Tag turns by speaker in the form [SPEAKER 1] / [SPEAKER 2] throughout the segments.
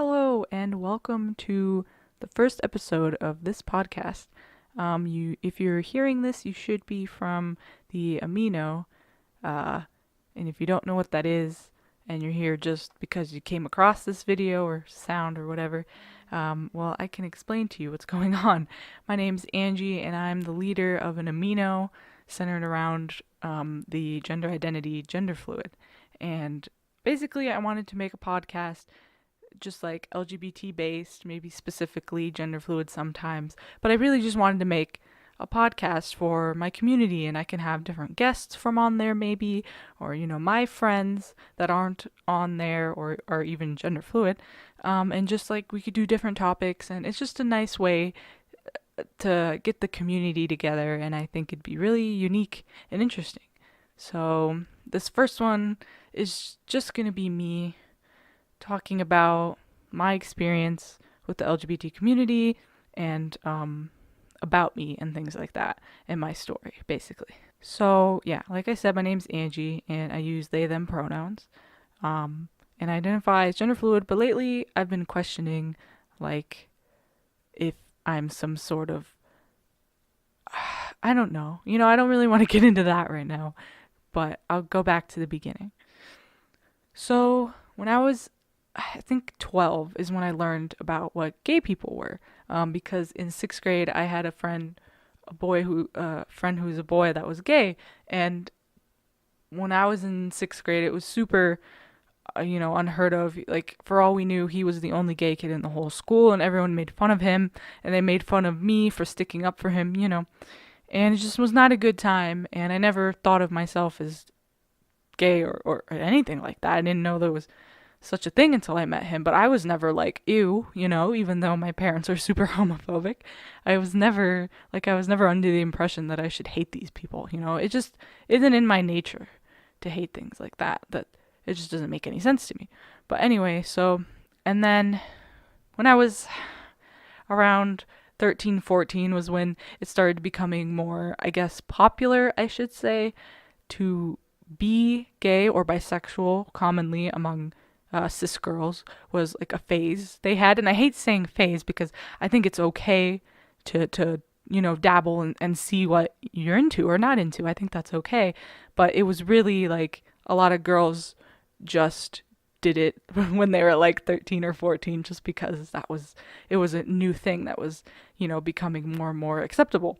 [SPEAKER 1] Hello and welcome to the first episode of this podcast. If you're hearing this, you should be from the amino, and if you don't know what that is, and you're here just because you came across this video or sound or whatever, well, I can explain to you what's going on. My name's Angie, and I'm the leader of an amino centered around the gender identity, gender fluid, and basically, I wanted to make a podcast just like LGBT based, maybe specifically gender fluid sometimes. But I really just wanted to make a podcast for my community, and I can have different guests from on there maybe, or my friends that aren't on there or are even gender fluid, and just like we could do different topics, and it's just a nice way to get the community together, and I think it'd be really unique and interesting. So this first one is just gonna be me talking about my experience with the LGBT community and about me and things like that, and my story, basically. So, yeah, like I said, my name's Angie, and I use they, them pronouns, and I identify as gender fluid, but lately I've been questioning, like, if I'm some sort of, I don't know. I don't really want to get into that right now, but I'll go back to the beginning. So, when I think 12 is when I learned about what gay people were. Because in sixth grade, I had a friend who's a boy that was gay. And when I was in sixth grade, it was super, unheard of. Like, for all we knew, he was the only gay kid in the whole school, and everyone made fun of him. And they made fun of me for sticking up for him, And it just was not a good time. And I never thought of myself as gay or anything like that. I didn't know there was such a thing until I met him, but I was never like, ew, even though my parents are super homophobic. I was never under the impression that I should hate these people, It just isn't in my nature to hate things like that it just doesn't make any sense to me. But anyway, and then when I was around 13, 14 was when it started becoming more, I guess, popular, I should say, to be gay or bisexual commonly among cis girls was like a phase they had. And I hate saying phase because I think it's okay to dabble and see what you're into or not into. I think that's okay. But it was really like a lot of girls just did it when they were like 13 or 14 just because it was a new thing that was, becoming more and more acceptable.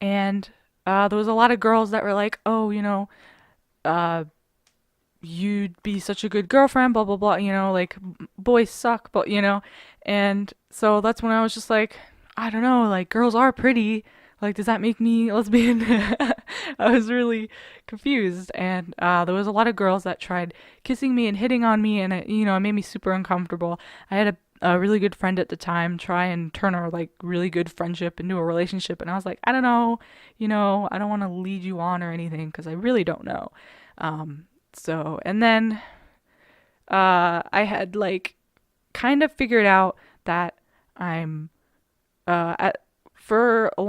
[SPEAKER 1] And there was a lot of girls that were like, oh, you'd be such a good girlfriend, blah, blah, blah, like, boys suck, but, and so that's when I was just like, I don't know, like, girls are pretty, like, does that make me lesbian? I was really confused, and there was a lot of girls that tried kissing me and hitting on me, and it made me super uncomfortable. I had a really good friend at the time try and turn our, like, really good friendship into a relationship, and I was like, I don't know, I don't want to lead you on or anything, because I really don't know. And then I had like kind of figured out that I'm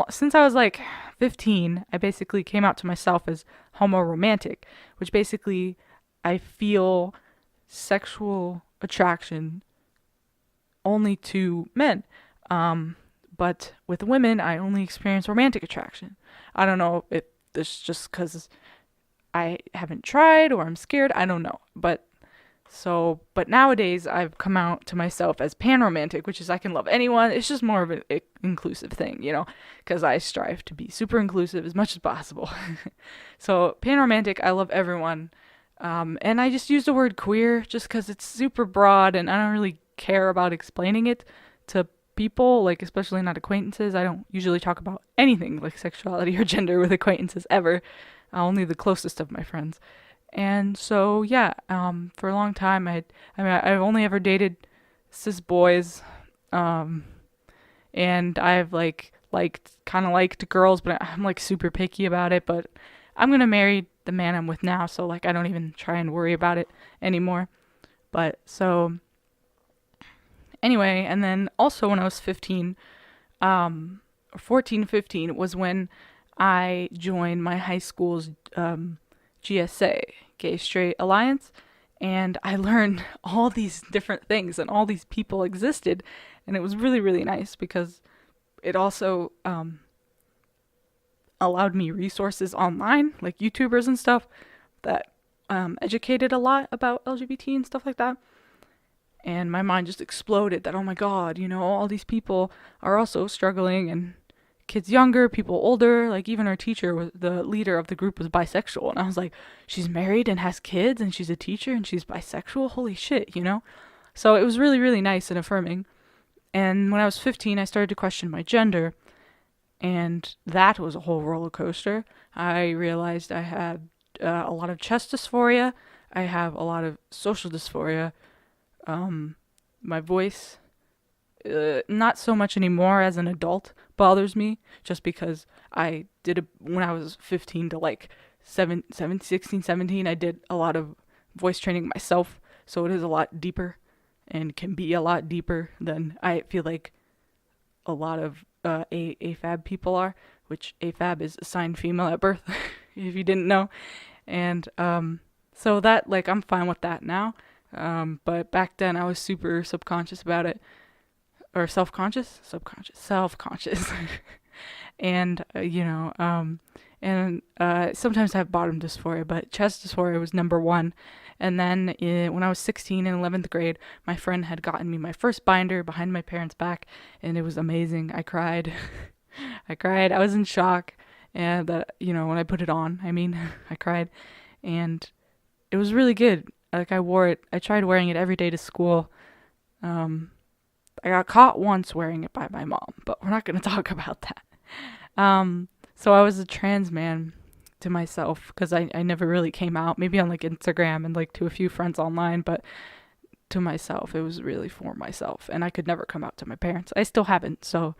[SPEAKER 1] since I was like 15, I basically came out to myself as homo-romantic, which basically I feel sexual attraction only to men. But with women, I only experience romantic attraction. I don't know if this just because I haven't tried or I'm scared. I don't know. But nowadays I've come out to myself as pan-romantic, which is I can love anyone. It's just more of an inclusive thing, because I strive to be super inclusive as much as possible. So pan-romantic, I love everyone. And I just use the word queer just because it's super broad and I don't really care about explaining it to people, like especially not acquaintances. I don't usually talk about anything like sexuality or gender with acquaintances ever. Only the closest of my friends. And so, yeah, for a long time, I've only ever dated cis boys, and I've kind of liked girls, but I'm like super picky about it. But I'm gonna marry the man I'm with now, so like I don't even try and worry about it anymore. But so anyway, and then also when I was 15, 14, 15 was when I joined my high school's GSA, Gay Straight Alliance, And I learned all these different things, and all these people existed, and it was really, really nice because it also allowed me resources online, like YouTubers and stuff, that educated a lot about LGBT and stuff like that. And my mind just exploded that, oh my God, all these people are also struggling, and kids younger, people older, like even our teacher, was the leader of the group, was bisexual. And I was like, she's married and has kids and she's a teacher and she's bisexual? Holy shit. So it was really, really nice and affirming. And when I was 15, I started to question my gender, and that was a whole roller coaster. I realized I had a lot of chest dysphoria. I have a lot of social dysphoria. My voice, not so much anymore as an adult, bothers me, just because I did when I was 15 to like 16, 17, I did a lot of voice training myself, so it is a lot deeper and can be a lot deeper than I feel like a lot of AFAB people are, which AFAB is assigned female at birth, if you didn't know. And so that, like, I'm fine with that now. But back then I was super subconscious about it, or self-conscious, and sometimes I have bottom dysphoria, but chest dysphoria was number one. And then when I was 16 in 11th grade, my friend had gotten me my first binder behind my parents' back, and it was amazing. I cried. I was in shock, and when I put it on, I cried, and it was really good. Like, I wore it. I tried wearing it every day to school. I got caught once wearing it by my mom, but we're not going to talk about that. So I was a trans man to myself, because I never really came out, maybe on like Instagram and like to a few friends online, but to myself, it was really for myself, and I could never come out to my parents. I still haven't, so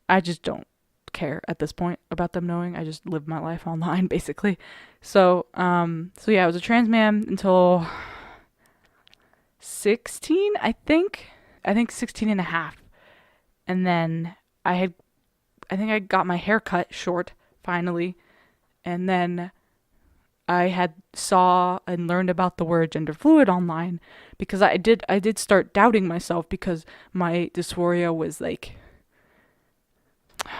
[SPEAKER 1] I just don't care at this point about them knowing. I just live my life online, basically. So yeah, I was a trans man until 16, I think 16 and a half. And then I think I got my hair cut short finally, and then I saw and learned about the word gender fluid online, because I did start doubting myself, because my dysphoria was like,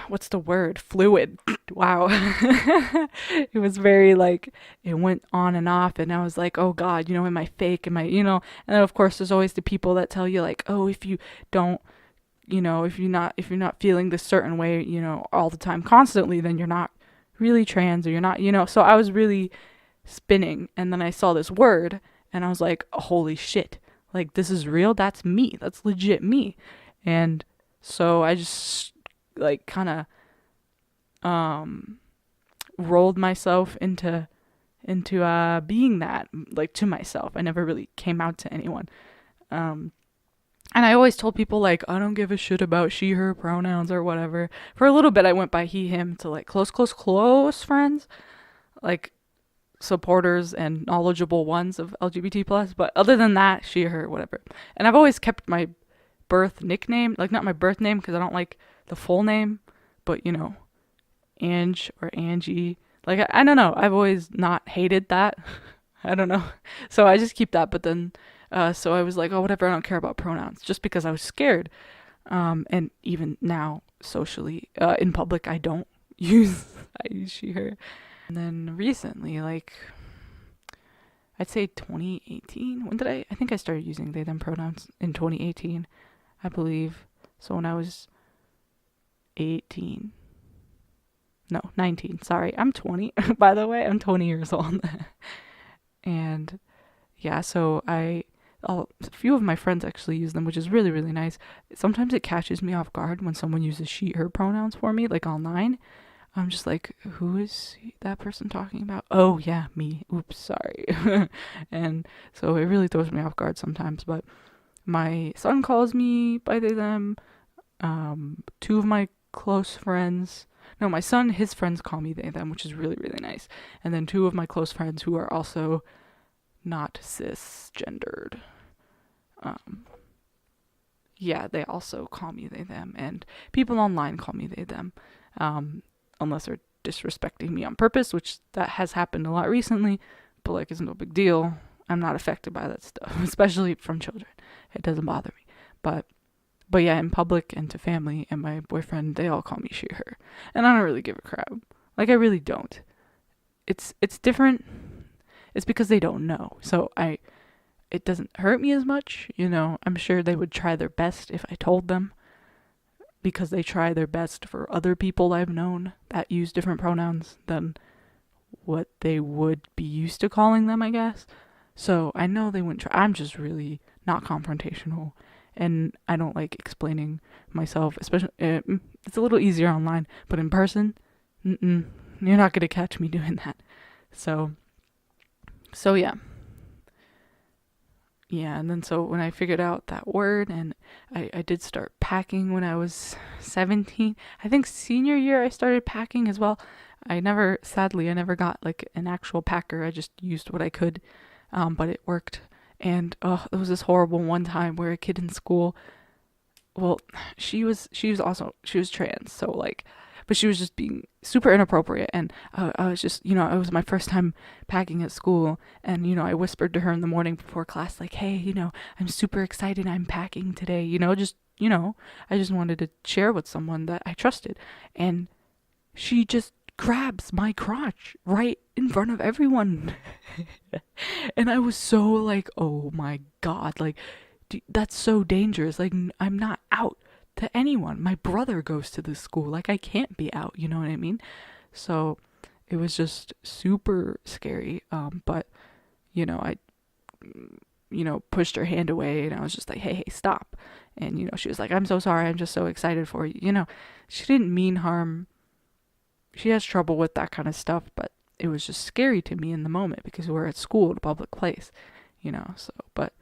[SPEAKER 1] what's the word? Fluid. Wow. It was very like, it went on and off, and I was like, oh God, am I fake? Am I, and then of course there's always the people that tell you like, oh, if you don't, if you're not feeling this certain way, all the time, constantly, then you're not really trans, or you're not, so I was really spinning. And then I saw this word, and I was like, holy shit, like, this is real. That's me. That's legit me. And so I just like kind of rolled myself into being that, like, to myself. I never really came out to anyone. And I always told people, like, I don't give a shit about she, her pronouns or whatever. For a little bit, I went by he, him to, like, close friends, like, supporters and knowledgeable ones of LGBT+. But other than that, she, her, whatever. And I've always kept my birth nickname, like, not my birth name, because I don't like the full name, but, Ange or Angie. Like, I don't know. I've always not hated that. I don't know. So I just keep that, but then... so I was like, oh, whatever, I don't care about pronouns, just because I was scared. And even now, socially, in public, I use she, her. And then recently, like, I'd say 2018. When did I think I started using they, them pronouns in 2018, I believe. So when I was 18. No, 19. Sorry, I'm 20. By the way, I'm 20 years old. And yeah, so a few of my friends actually use them, which is really, really nice. Sometimes it catches me off guard when someone uses she, her pronouns for me, like online. I'm just like, who is that person talking about? Oh, yeah, me. Oops, sorry. And so it really throws me off guard sometimes. But my son calls me by they, them. Two of my close friends, no, my son, his friends call me they, them, which is really, really nice. And then two of my close friends who are also not cisgendered, yeah, they also call me they, them. And people online call me they, them, unless they're disrespecting me on purpose, which that has happened a lot recently, but like, it's no big deal. I'm not affected by that stuff, especially from children. It doesn't bother me. But yeah, in public and to family and my boyfriend, they all call me she, her. And I don't really give a crap. Like, I really don't. It's different. It's because they don't know. So it doesn't hurt me as much, I'm sure they would try their best if I told them, because they try their best for other people I've known that use different pronouns than what they would be used to calling them, I guess. So I know they wouldn't try. I'm just really not confrontational, and I don't like explaining myself, especially, it's a little easier online, but in person, you're not going to catch me doing that. So yeah. Yeah, and then so when I figured out that word, and I did start packing when I was 17. I think senior year I started packing as well. Sadly, I never got like an actual packer. I just used what I could, but it worked. And there was this horrible one time where a kid in school, well, she was trans, so like, but she was just being super inappropriate, and I was just, it was my first time packing at school, and I whispered to her in the morning before class, like, hey, I'm super excited, I'm packing today, I just wanted to share with someone that I trusted, and she just grabs my crotch right in front of everyone. And I was so like, oh my god, like, that's so dangerous. Like, I'm not out to anyone. My brother goes to this school. Like, I can't be out, you know what I mean? So it was just super scary. But I pushed her hand away, and I was just like, hey, stop. And she was like, I'm so sorry, I'm just so excited for you. She didn't mean harm. She has trouble with that kind of stuff, but it was just scary to me in the moment because we're at school, at a public place, so, but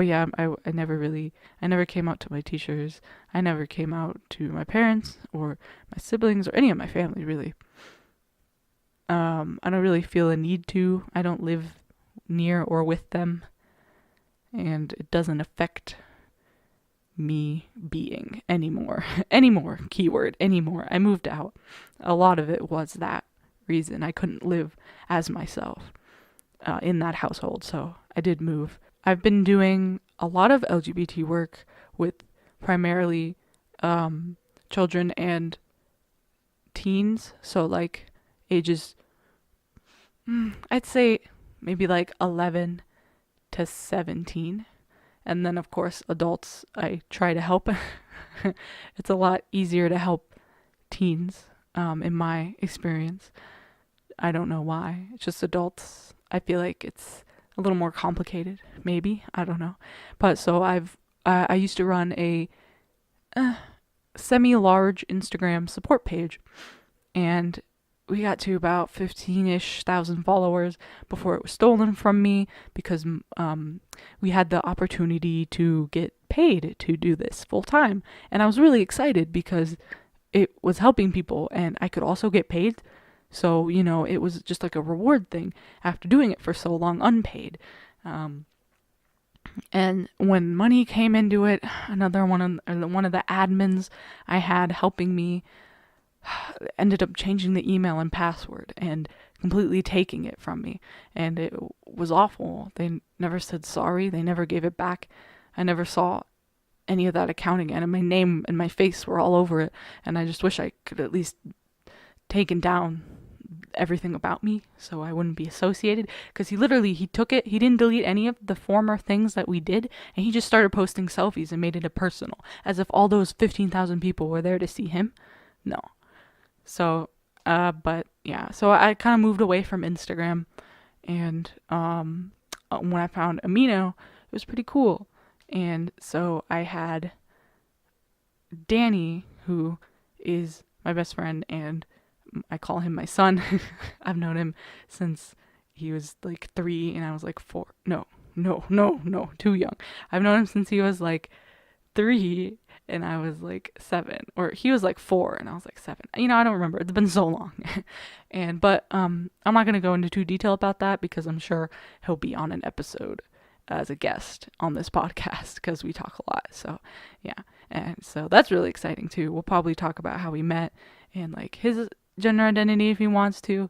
[SPEAKER 1] yeah, I never came out to my teachers. I never came out to my parents or my siblings or any of my family, really. I don't really feel a need to. I don't live near or with them, and it doesn't affect me being anymore. Keyword, anymore. I moved out. A lot of it was that reason. I couldn't live as myself in that household, so I did move. I've been doing a lot of LGBT work with primarily children and teens, so like ages, I'd say maybe like 11 to 17. And then, of course, adults, I try to help. It's a lot easier to help teens, in my experience. I don't know why. It's just adults. I feel like it's a little more complicated, maybe. I don't know. But so I used to run a semi-large Instagram support page, and we got to about 15-ish thousand followers before it was stolen from me, because we had the opportunity to get paid to do this full time, and I was really excited because it was helping people and I could also get paid. So it was just like a reward thing after doing it for so long unpaid. And when money came into it, another one of the admins I had helping me ended up changing the email and password and completely taking it from me, and it was awful. They never said sorry. They never gave it back. I never saw any of that account again, and my name and my face were all over it, and I just wish I could at least taken down everything about me so I wouldn't be associated, because he took it, he didn't delete any of the former things that we did, and he just started posting selfies and made it a personal, as if all those 15,000 people were there to see him. No. So, but yeah, so I kind of moved away from Instagram, and when I found Amino, it was pretty cool. And so I had Danny, who is my best friend, and I call him my son. I've known him since he was like 3 and I was like 4. No, too young. I've known him since he was like 3 and I was like 7, or he was like 4 and I was like 7. I don't remember. It's been so long. But I'm not going to go into too detail about that because I'm sure he'll be on an episode as a guest on this podcast because we talk a lot. So yeah. And so that's really exciting too. We'll probably talk about how we met and like his gender identity if he wants to,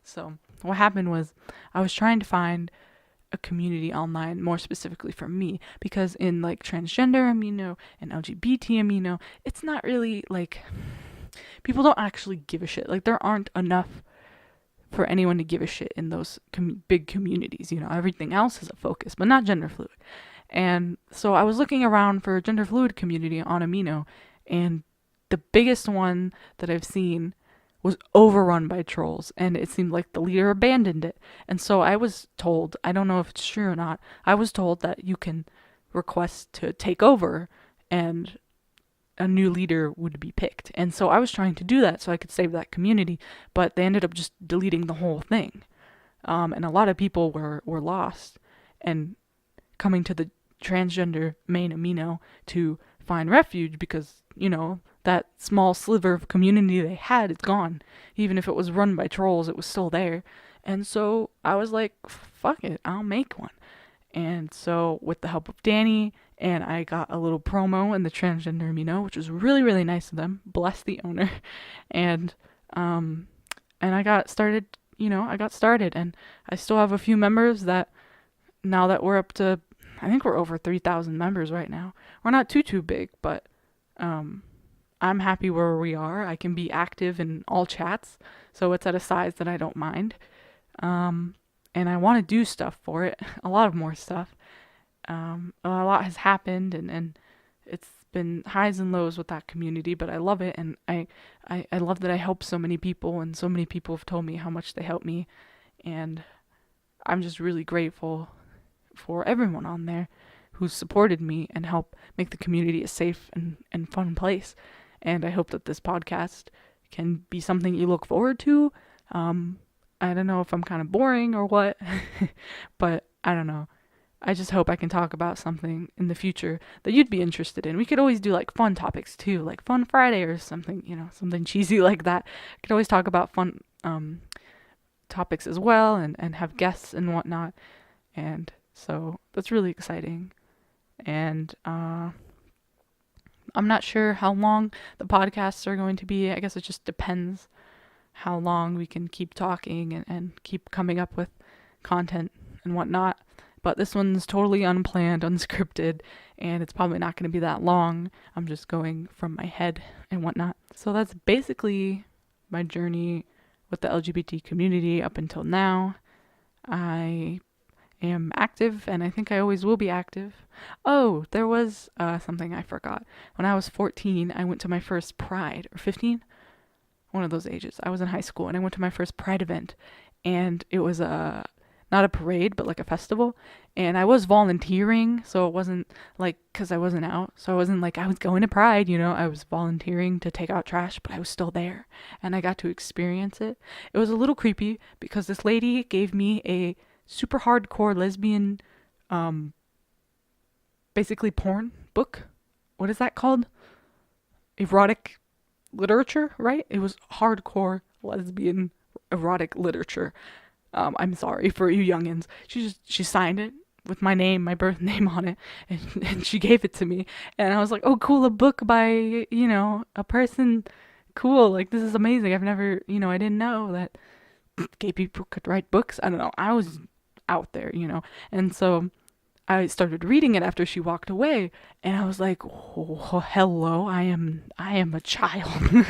[SPEAKER 1] So what happened was I was trying to find a community online more specifically for me, because in like transgender amino and LGBT amino, it's not really like, people don't actually give a shit. Like, there aren't enough for anyone to give a shit in those big communities. Everything else is a focus, but not gender fluid. And so I was looking around for a gender fluid community on amino, and the biggest one that I've seen was overrun by trolls, and it seemed like the leader abandoned it. And so I was told, I don't know if it's true or not, I was told that you can request to take over and a new leader would be picked. And so I was trying to do that so I could save that community, but they ended up just deleting the whole thing. And a lot of people were lost and coming to the transgender main amino to find refuge, because that small sliver of community they had, it's gone. Even if it was run by trolls, it was still there. And so I was like, fuck it, I'll make one. And so with the help of Danny, and I got a little promo in the transgender amino, which was really, really nice of them. Bless the owner. And I got started, and I still have a few members that, now that we're up to, I think we're over 3,000 members right now. We're not too big, but I'm happy where we are. I can be active in all chats, so it's at a size that I don't mind. And I want to do stuff for it, a lot of more stuff. A lot has happened, and it's been highs and lows with that community, but I love it, and I love that I help so many people, and so many people have told me how much they help me, and I'm just really grateful for everyone on there who's supported me and helped make the community a safe and fun place. And I hope that this podcast can be something you look forward to. I don't know if I'm kind of boring or what, but I don't know. I just hope I can talk about something in the future that you'd be interested in. We could always do like fun topics too, like Fun Friday or something, something cheesy like that. I could always talk about fun topics as well, and have guests and whatnot. And so that's really exciting. And I'm not sure how long the podcasts are going to be. I guess it just depends how long we can keep talking and keep coming up with content and whatnot. But this one's totally unplanned, unscripted, and it's probably not going to be that long. I'm just going from my head and whatnot. So that's basically my journey with the LGBT community up until now. I am active, and I think I always will be active. Oh, there was something I forgot. When I was 14, I went to my first Pride, or 15? One of those ages. I was in high school, and I went to my first Pride event, and it was not a parade, but like a festival, and I was volunteering, so it wasn't like, because I wasn't out, so I wasn't like I was going to Pride, I was volunteering to take out trash, but I was still there, and I got to experience it. It was a little creepy, because this lady gave me a super hardcore lesbian, basically porn book. What is that called? Erotic literature, right? It was hardcore lesbian erotic literature. I'm sorry for you youngins. She signed it with my name, my birth name on it, and she gave it to me. And I was like, oh, cool, a book by, a person. Cool, like, this is amazing. I've never, I didn't know that gay people could write books. I don't know. I was out there, And so I started reading it after she walked away, and I was like, oh, hello, I am a child.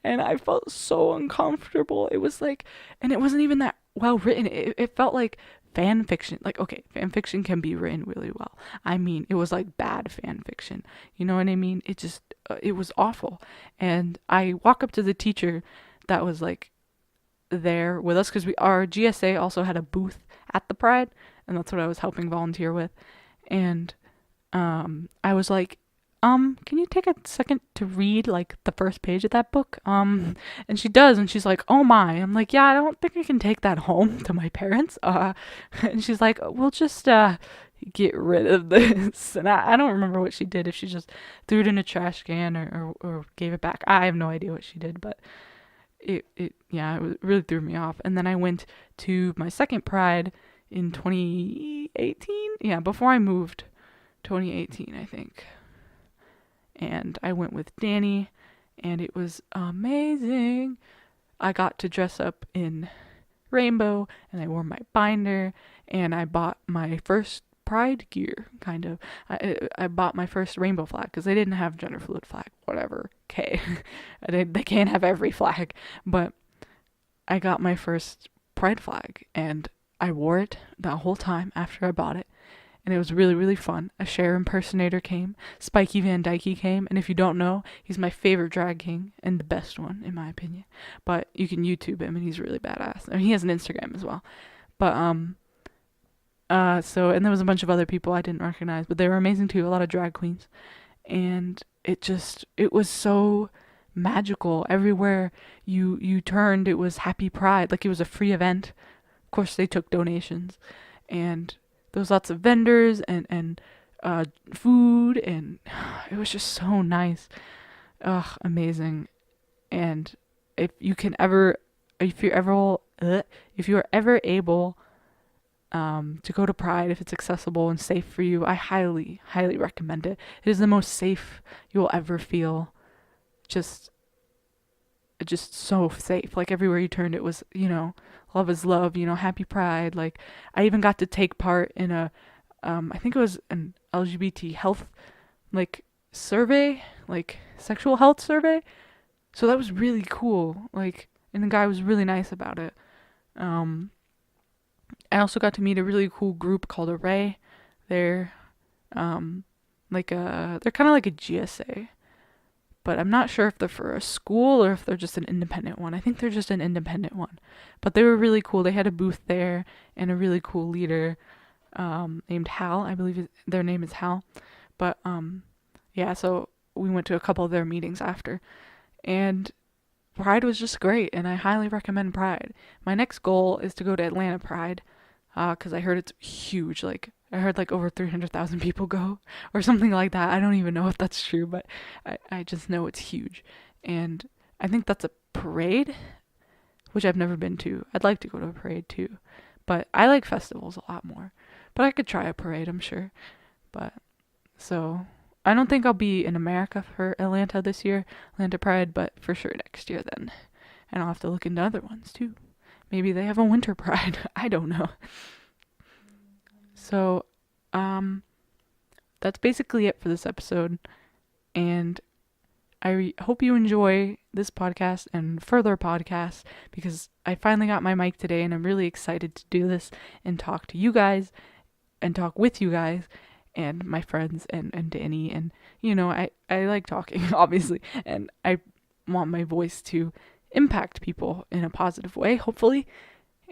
[SPEAKER 1] And I felt so uncomfortable. It was like, and it wasn't even that well written. It felt like fan fiction. Like, okay, fan fiction can be written really well. I mean, it was like bad fan fiction. You know what I mean? It just, it was awful. And I walk up to the teacher that was like there with us, because our GSA also had a booth at the Pride, and that's what I was helping volunteer with. And I was like, can you take a second to read like the first page of that book? And she does, and she's like, oh my. I'm like, yeah, I don't think I can take that home to my parents. And she's like, we'll just get rid of this. And I don't remember what she did, if she just threw it in a trash can or gave it back. I have no idea what she did, but it really threw me off. And then I went to my second Pride in 2018. Yeah, before I moved, 2018, I think. And I went with Danny, and it was amazing. I got to dress up in rainbow, and I wore my binder, and I bought my first pride gear, kind of. I bought my first rainbow flag because they didn't have gender fluid flag, whatever. Okay, they can't have every flag, but I got my first pride flag, and I wore it the whole time after I bought it, and it was really, really fun. A Cher impersonator came, Spikey Van Dyke came, and if you don't know, he's my favorite drag king, and the best one, in my opinion. But you can YouTube him, and he's really badass. I mean, he has an Instagram as well. But, and there was a bunch of other people I didn't recognize, but they were amazing too, a lot of drag queens. And it was so magical. Everywhere you turned, it was happy pride, like it was a free event. Of course, they took donations, and there was lots of vendors and food, and it was just so nice. Ugh, amazing. And if you're ever able to go to Pride, if it's accessible and safe for you, I highly, highly recommend it. It is the most safe you'll ever feel. Just so safe. Like everywhere you turned, it was, love is love, happy Pride. Like I even got to take part in a, I think it was an LGBT health, like survey, like sexual health survey. So that was really cool. Like, and the guy was really nice about it. I also got to meet a really cool group called Array. They're they're kind of like a GSA, but I'm not sure if they're for a school or if they're just an independent one. I think they're just an independent one, but they were really cool. They had a booth there and a really cool leader named Hal. I believe their name is Hal. But yeah, so we went to a couple of their meetings after, and Pride was just great, and I highly recommend Pride. My next goal is to go to Atlanta Pride, because I heard it's huge. Like, I heard like over 300,000 people go, or something like that. I don't even know if that's true, but I just know it's huge. And I think that's a parade, which I've never been to. I'd like to go to a parade too, but I like festivals a lot more. But I could try a parade, I'm sure. But, so, I don't think I'll be in America for Atlanta this year, Atlanta Pride, but for sure next year then. And I'll have to look into other ones too. Maybe they have a winter pride. I don't know. So, that's basically it for this episode. And I hope you enjoy this podcast and further podcasts, because I finally got my mic today and I'm really excited to do this and talk to you guys and talk with you guys and my friends and Danny. And, I like talking, obviously, and I want my voice to impact people in a positive way, hopefully,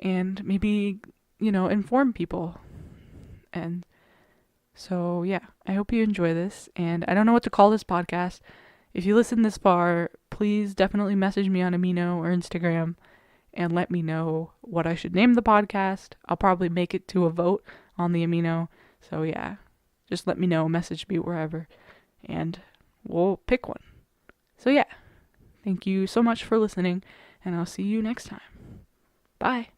[SPEAKER 1] and maybe, inform people. And so, yeah, I hope you enjoy this, and I don't know what to call this podcast. If you listen this far, please definitely message me on Amino or Instagram and let me know what I should name the podcast. I'll probably make it to a vote on the Amino. So, yeah, just let me know, message me wherever, and we'll pick one. So, yeah. Thank you so much for listening, and I'll see you next time. Bye.